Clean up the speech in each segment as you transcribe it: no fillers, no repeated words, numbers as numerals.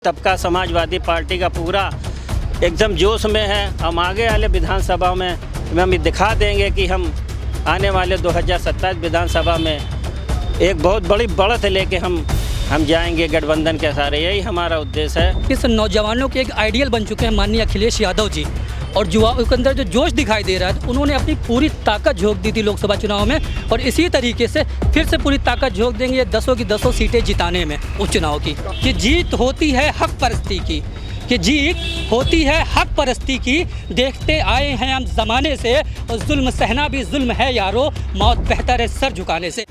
तबका समाजवादी पार्टी का पूरा एकदम जोश में है। हम आगे वाले विधानसभा में हम दिखा देंगे कि हम आने वाले 2027 विधानसभा में एक बहुत बड़ी बढ़त लेके हम जाएंगे गठबंधन के सारे। यही हमारा उद्देश्य है। इस नौजवानों के एक आइडियल बन चुके हैं माननीय अखिलेश यादव जी, और युवाओं के अंदर जो जोश दिखाई दे रहा है, उन्होंने अपनी पूरी ताकत झोंक दी थी लोकसभा चुनाव में, और इसी तरीके से फिर से पूरी ताकत झोंक देंगे ये 10 की 10 सीटें जिताने में उपचुनाव की। कि जीत होती है हक परस्ती की, कि जीत होती है हक परस्ती की। देखते आए हैं हम ज़माने से, और जुल्म सहना भी जुल्म है यारो, मौत बेहतर है सर झुकाने से।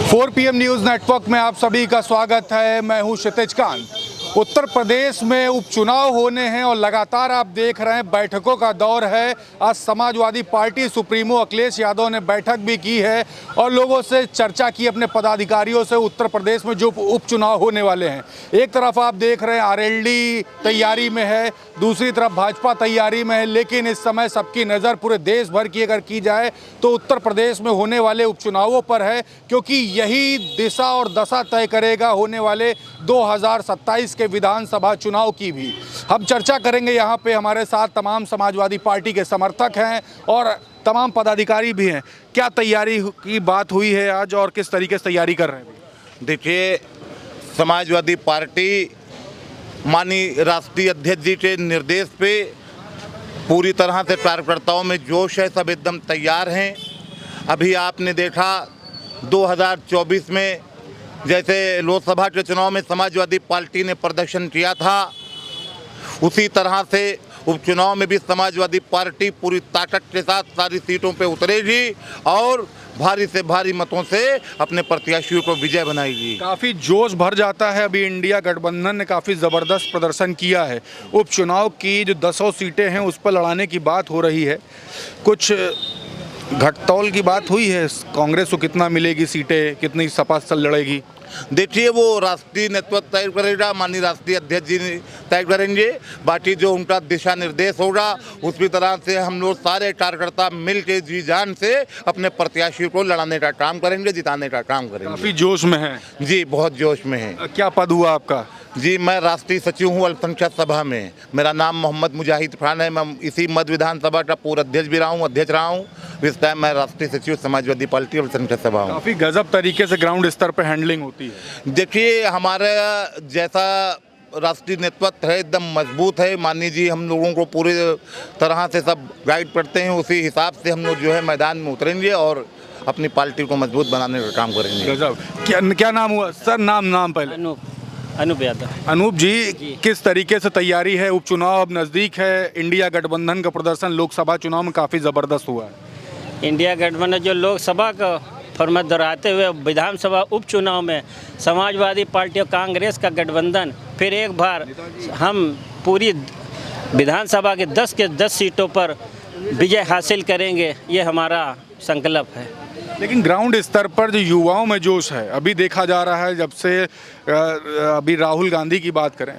4 PM न्यूज़ नेटवर्क में आप सभी का स्वागत है। मैं हूं क्षितिज कांत। उत्तर प्रदेश में उपचुनाव होने हैं और लगातार आप देख रहे हैं बैठकों का दौर है। आज समाजवादी पार्टी सुप्रीमो अखिलेश यादव ने बैठक भी की है और लोगों से चर्चा की अपने पदाधिकारियों से उत्तर प्रदेश में जो उपचुनाव होने वाले हैं। एक तरफ आप देख रहे हैं आरएलडी तैयारी में है, दूसरी तरफ भाजपा तैयारी में है, लेकिन इस समय सबकी नज़र पूरे देश भर की अगर की जाए तो उत्तर प्रदेश में होने वाले उपचुनावों पर है, क्योंकि यही दिशा और दशा तय करेगा होने वाले 2027 के विधानसभा चुनाव की भी। हम चर्चा करेंगे। यहाँ पे हमारे साथ तमाम समाजवादी पार्टी के समर्थक हैं और तमाम पदाधिकारी भी हैं। क्या तैयारी की बात हुई है आज और किस तरीके से तैयारी कर रहे हैं? देखिए, समाजवादी पार्टी माननीय राष्ट्रीय अध्यक्ष जी के निर्देश पे पूरी तरह से कार्यकर्ताओं में जोश है, सब एकदम तैयार हैं। अभी आपने देखा 2024 में जैसे लोकसभा के चुनाव में समाजवादी पार्टी ने प्रदर्शन किया था, उसी तरह से उपचुनाव में भी समाजवादी पार्टी पूरी ताकत के साथ सारी सीटों पे उतरेगी और भारी से भारी मतों से अपने प्रत्याशियों को विजय बनाएगी। काफ़ी जोश भर जाता है। अभी इंडिया गठबंधन ने काफ़ी ज़बरदस्त प्रदर्शन किया है। उपचुनाव की जो 10 सीटें हैं उस पर लड़ाने की बात हो रही है। कुछ घटतौल की बात हुई है, कांग्रेस को कितना मिलेगी सीटें, कितनी सपा लड़ेगी? देखिए, वो राष्ट्रीय नेतृत्व तय करेगा, माननीय राष्ट्रीय अध्यक्ष जी तय करेंगे। बाकी जो उनका दिशा निर्देश होगा उसी तरह से हम लोग सारे कार्यकर्ता मिल के जी जान से अपने प्रत्याशियों को लड़ाने का काम करेंगे, जिताने का काम करेंगे। काफ़ी जोश में है जी, बहुत जोश में है। क्या पद हुआ आपका? जी, मैं राष्ट्रीय सचिव हूँ अल्पसंख्यक सभा में। मेरा नाम मोहम्मद मुजाहिद खान है। मैं इसी मध्य विधानसभा का पूर्व अध्यक्ष भी रहा हूँ, अध्यक्ष रहा हूँ। इस टाइम मैं राष्ट्रीय सचिव समाजवादी पार्टी अल्पसंख्यक सभा हूँ। काफ़ी गजब तरीके से ग्राउंड स्तर पर हैंडलिंग होती है। देखिए, हमारा जैसा राष्ट्रीय नेतृत्व है एकदम मजबूत है। माननीय जी हम लोगों को पूरी तरह से सब गाइड करते हैं, उसी हिसाब से हम लोग जो है मैदान में उतरेंगे और अपनी पार्टी को मजबूत बनाने का काम करेंगे। गजब। क्या नाम हुआ सर? नाम पहले। अनूप यादव। अनूप जी, किस तरीके से तैयारी है? उपचुनाव अब नज़दीक है। इंडिया गठबंधन का प्रदर्शन लोकसभा चुनाव में काफ़ी ज़बरदस्त हुआ है। इंडिया गठबंधन जो लोकसभा का फॉर्मेट दोहराते हुए विधानसभा उपचुनाव में समाजवादी पार्टी और कांग्रेस का गठबंधन फिर एक बार हम पूरी विधानसभा के 10 के 10 सीटों पर विजय हासिल करेंगे, ये हमारा संकल्प है। लेकिन ग्राउंड स्तर पर जो युवाओं में जोश है, अभी देखा जा रहा है, जब से अभी राहुल गांधी की बात करें,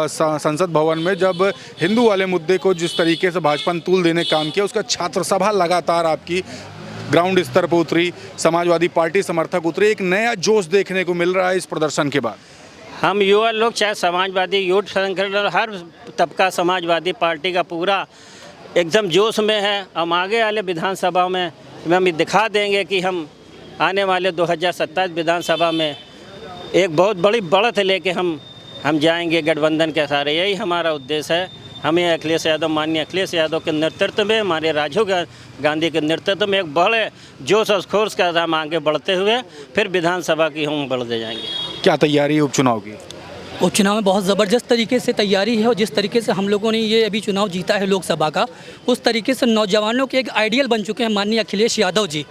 संसद भवन में जब हिंदू वाले मुद्दे को जिस तरीके से भाजपा ने तूल देने काम किया, उसका छात्र सभा लगातार आपकी ग्राउंड स्तर पर उतरी, समाजवादी पार्टी समर्थक उतरे, एक नया जोश देखने को मिल रहा है इस प्रदर्शन के बाद। हम युवा लोग, चाहे समाजवादी यूथ संगठन, हर तबका समाजवादी पार्टी का पूरा एकदम जोश में है। हम आगे वाले विधानसभा में हम दिखा देंगे कि हम आने वाले 2027 विधानसभा में एक बहुत बड़ी बढ़त लेके हम जाएंगे गठबंधन के सारे। यही हमारा उद्देश्य है। हमें अखिलेश यादव, माननीय अखिलेश यादव के नेतृत्व में, हमारे राजीव गांधी के नेतृत्व में एक बड़े जोश और खरोश के साथ हम आगे बढ़ते हुए फिर विधानसभा की हम बढ़ते जाएंगे। क्या तैयारी है उपचुनाव की? उपचुनाव में बहुत ज़बरदस्त तरीके से तैयारी है, और जिस तरीके से हम लोगों ने ये अभी चुनाव जीता है लोकसभा का, उस तरीके से नौजवानों के एक आइडियल बन चुके हैं माननीय अखिलेश यादव जी,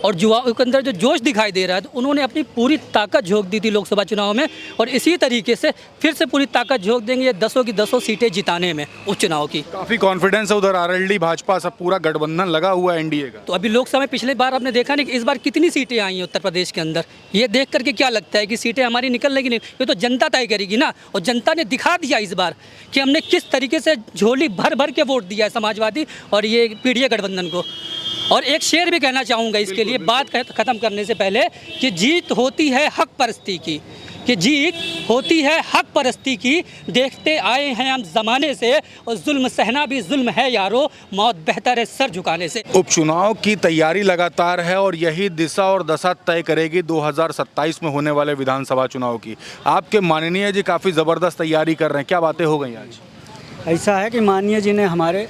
और युवाओं के अंदर जो जोश दिखाई दे रहा है, उन्होंने अपनी पूरी ताकत झोंक दी थी लोकसभा चुनाव में, और इसी तरीके से फिर से पूरी ताकत झोंक देंगे ये 10 की 10 सीटें जिताने में उपचुनाव की। काफ़ी कॉन्फिडेंस है उधर। आरएलडी भाजपा सब पूरा गठबंधन लगा हुआ है एनडीए का। तो अभी लोकसभा में पिछले बार आपने देखा नहीं कि इस बार कितनी सीटें आई हैं उत्तर प्रदेश के अंदर। ये देख करके क्या लगता है कि सीटें हमारी निकल लेगी? नहीं, ये तो जनता तय करेगी ना, और जनता ने दिखा दिया इस बार कि हमने किस तरीके से झोली भर भर के वोट दिया है समाजवादी और ये पीडीए गठबंधन को। और एक शेर भी कहना चाहूँगा इसके लिए, बात ख़त्म करने से पहले, कि जीत होती है हक परस्ती की, कि जीत होती है हक परस्ती की, देखते आए हैं हम ज़माने से, और जुल्म सहना भी जुल्म है यारो, मौत बेहतर है सर झुकाने से। उपचुनाव की तैयारी लगातार है और यही दिशा और दशा तय करेगी 2027 में होने वाले विधानसभा चुनाव की। आपके माननीय जी काफ़ी ज़बरदस्त तैयारी कर रहे हैं, क्या बातें हो गई आज? ऐसा है कि माननीय जी ने हमारे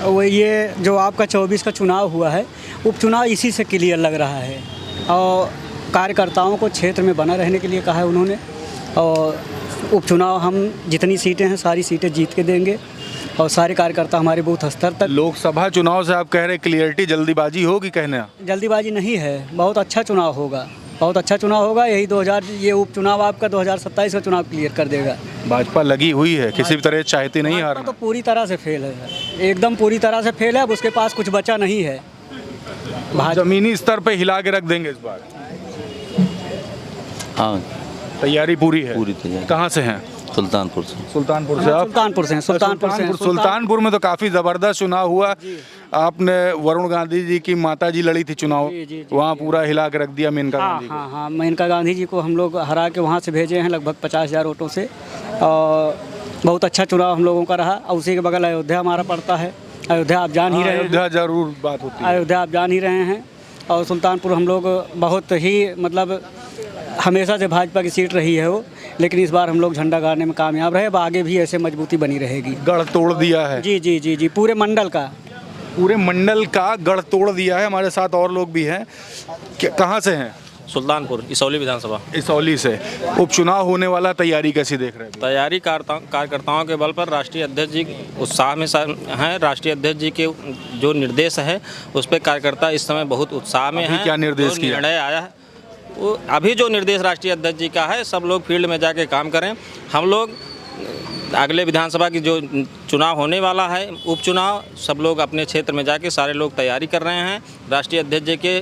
वो ये जो आपका 24 का चुनाव हुआ है, उपचुनाव इसी से क्लियर लग रहा है, और कार्यकर्ताओं को क्षेत्र में बना रहने के लिए कहा है उन्होंने, और उपचुनाव हम जितनी सीटें हैं सारी सीटें जीत के देंगे, और सारे कार्यकर्ता हमारे बूथ स्तर तक। लोकसभा चुनाव से आप कह रहे क्लियरिटी, जल्दीबाजी होगी कहने? जल्दीबाजी नहीं है, बहुत अच्छा चुनाव होगा, बहुत अच्छा चुनाव होगा। यही ये उपचुनाव आपका 2027 का चुनाव क्लियर कर देगा। भाजपा लगी हुई है, किसी भी तरह चाहती नहीं हारना। तो पूरी तरह से फेल है, एकदम पूरी तरह से फेल है, अब उसके पास कुछ बचा नहीं है। जमीनी स्तर पे हिला के रख देंगे इस बार? हाँ, तैयारी पूरी है? पूरी तैयारी। कहाँ से हैं? सुल्तानपुर से। सुल्तानपुर से आप? सुल्तानपुर से हैं, सुल्तानपुर में तो काफ़ी ज़बरदस्त चुनाव हुआ। आपने वरुण गांधी जी की माता जी लड़ी थी चुनाव, वहाँ पूरा हिला के रख दिया मेनका गांधी को। हाँ, मेनका गांधी जी को हम लोग हरा के वहाँ से भेजे हैं लगभग 50,000 वोटों से, और बहुत अच्छा चुनाव हम लोगों का रहा। और उसी के बगल अयोध्या हमारा पड़ता है, अयोध्या आप जान ही रहे हैं। अयोध्या जरूर बात होती है, अयोध्या आप जान ही रहे हैं। और सुल्तानपुर हम लोग बहुत ही मतलब हमेशा से भाजपा की सीट रही है वो, लेकिन इस बार हम लोग झंडा गाड़ने में कामयाब रहे। अब आगे भी ऐसे मजबूती बनी रहेगी। गढ़ तोड़ दिया है। जी जी जी जी, पूरे मंडल का गढ़ तोड़ दिया है। हमारे साथ और लोग भी हैं। कहाँ से हैं? सुल्तानपुर, इसौली विधानसभा। इसौली से। उपचुनाव होने वाला, तैयारी कैसी देख रहे हैं? तैयारी कार्यकर्ताओं के बल पर राष्ट्रीय अध्यक्ष जी उत्साह में हैं। राष्ट्रीय अध्यक्ष जी के जो निर्देश है उस पर कार्यकर्ता इस समय बहुत उत्साह में हैं। क्या निर्देश किया? निर्णय आया है वो, अभी जो निर्देश राष्ट्रीय अध्यक्ष जी का है, सब लोग फील्ड में जाके काम करें। हम लोग अगले विधानसभा की जो चुनाव होने वाला है, उपचुनाव, सब लोग अपने क्षेत्र में जाके सारे लोग तैयारी कर रहे हैं। राष्ट्रीय अध्यक्ष जी के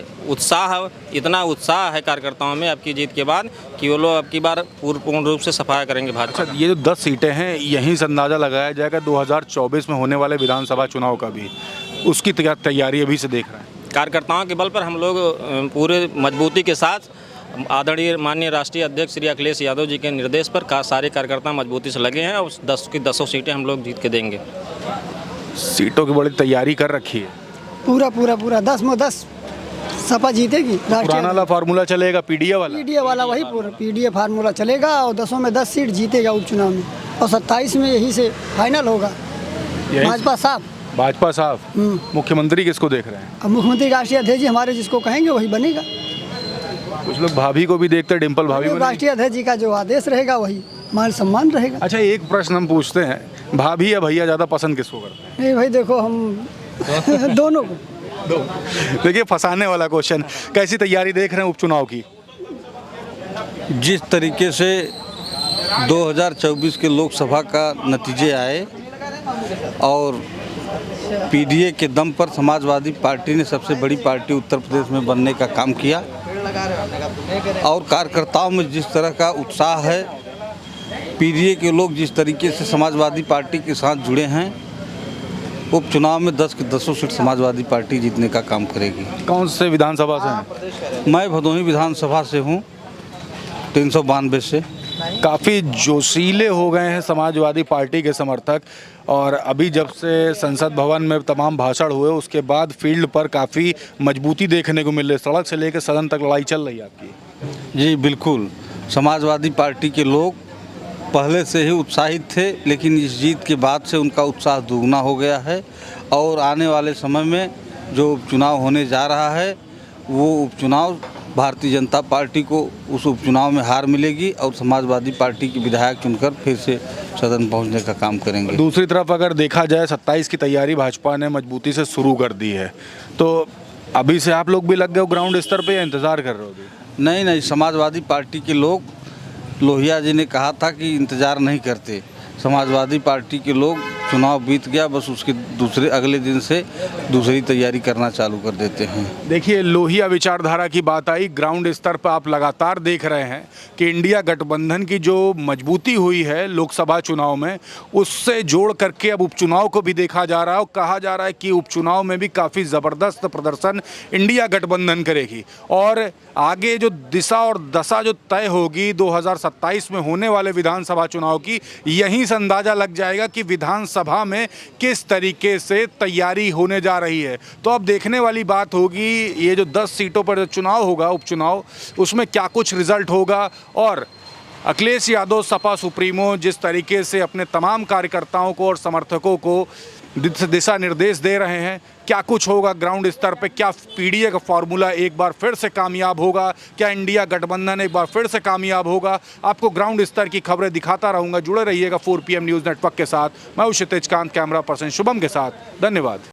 इतना उत्साह है कार्यकर्ताओं में अब की जीत के बाद कि वो लोग अब की बार पूर्ण रूप से सफाया करेंगे भाजपा। अच्छा, ये जो 10 सीटें हैं, यहीं से अंदाज़ा लगाया जाएगा 2024 में होने वाले विधानसभा चुनाव का भी, उसकी तैयारी अभी से देख रहे हैं? कार्यकर्ताओं के बल पर हम लोग पूरे मजबूती के साथ आदरणीय माननीय राष्ट्रीय अध्यक्ष श्री अखिलेश यादव जी के निर्देश पर सारे कार्यकर्ता मजबूती से लगे हैं, और 10 की 10 सीटें हम लोग जीत के देंगे। सीटों की बड़ी तैयारी कर रखी है? पूरा 10 में 10 सपा जीतेगी। पुराना वाला फार्मूला चलेगा, पीडीए वाला वही पूरा पीडीए फार्मूला चलेगा, और 10 में 10 सीट जीतेगा उपचुनाव में, और 27 में यही से फाइनल होगा। भाजपा साफ। मुख्यमंत्री किसको देख रहे हैं? अब मुख्यमंत्री राष्ट्रीय अध्यक्ष जी हमारे जिसको कहेंगे वही बनेगा। कुछ लोग भाभी को भी देखते हैं, डिम्पल भाभी को। राष्ट्रीय अध्यक्ष जी का जो आदेश रहेगा वही मान सम्मान रहेगा। अच्छा, एक प्रश्न हम पूछते हैं, भाभी या भैया ज़्यादा पसंद किसको करते हैं? नहीं भाई देखो, हम दोनों को। देखिए, फंसाने वाला क्वेश्चन। कैसी तैयारी देख रहे हैं उपचुनाव की? जिस तरीके से 2024 के लोकसभा का नतीजे आए और पीडीए के दम पर समाजवादी पार्टी ने सबसे बड़ी पार्टी उत्तर प्रदेश में बनने का काम किया, और कार्यकर्ताओं में जिस तरह का उत्साह है, पीडीए के लोग जिस तरीके से समाजवादी पार्टी के साथ जुड़े हैं, उपचुनाव में 10 की 10 सीट समाजवादी पार्टी जीतने का काम करेगी। कौन से विधानसभा से हैं? मैं भदोही विधानसभा से हूँ, 392 से। काफ़ी जोशीले हो गए हैं समाजवादी पार्टी के समर्थक, और अभी जब से संसद भवन में तमाम भाषण हुए उसके बाद फील्ड पर काफ़ी मजबूती देखने को मिल रही है। सड़क से लेकर सदन तक लड़ाई चल रही है आपकी। जी बिल्कुल, समाजवादी पार्टी के लोग पहले से ही उत्साहित थे, लेकिन इस जीत के बाद से उनका उत्साह दोगुना हो गया है, और आने वाले समय में जो उपचुनाव होने जा रहा है, वो उपचुनाव भारतीय जनता पार्टी को उस उपचुनाव में हार मिलेगी, और समाजवादी पार्टी के विधायक चुनकर फिर से सदन पहुंचने का काम करेंगे। दूसरी तरफ अगर देखा जाए, 27 की तैयारी भाजपा ने मजबूती से शुरू कर दी है, तो अभी से आप लोग भी लग गए ग्राउंड स्तर पे या इंतज़ार कर रहे हो? नहीं, समाजवादी पार्टी के लोग, लोहिया जी ने कहा था कि इंतज़ार नहीं करते। समाजवादी पार्टी के लोग चुनाव बीत गया, बस उसके दूसरे अगले दिन से दूसरी तैयारी करना चालू कर देते हैं। देखिए, लोहिया विचारधारा की बात आई। ग्राउंड स्तर पर आप लगातार देख रहे हैं कि इंडिया गठबंधन की जो मजबूती हुई है लोकसभा चुनाव में, उससे जोड़ करके अब उपचुनाव को भी देखा जा रहा है और कहा जा रहा है कि उपचुनाव में भी काफ़ी ज़बरदस्त प्रदर्शन इंडिया गठबंधन करेगी और आगे जो दिशा और दशा जो तय होगी 2027 में होने वाले विधानसभा चुनाव की, यहीं से अंदाज़ा लग जाएगा कि विधानसभा में किस तरीके से तैयारी होने जा रही है। तो अब देखने वाली बात होगी ये जो 10 सीटों पर चुनाव होगा, उपचुनाव, उसमें क्या कुछ रिजल्ट होगा और अखिलेश यादव सपा सुप्रीमो जिस तरीके से अपने तमाम कार्यकर्ताओं को और समर्थकों को दिशा निर्देश दे रहे हैं, क्या कुछ होगा ग्राउंड स्तर पे। क्या पीडीए का फॉर्मूला एक बार फिर से कामयाब होगा, क्या इंडिया गठबंधन एक बार फिर से कामयाब होगा। आपको ग्राउंड स्तर की खबरें दिखाता रहूँगा। जुड़े रहिएगा 4 PM न्यूज़ नेटवर्क के साथ। मैं हूं क्षितिज कांत, कैमरा पर्सन शुभम के साथ। धन्यवाद।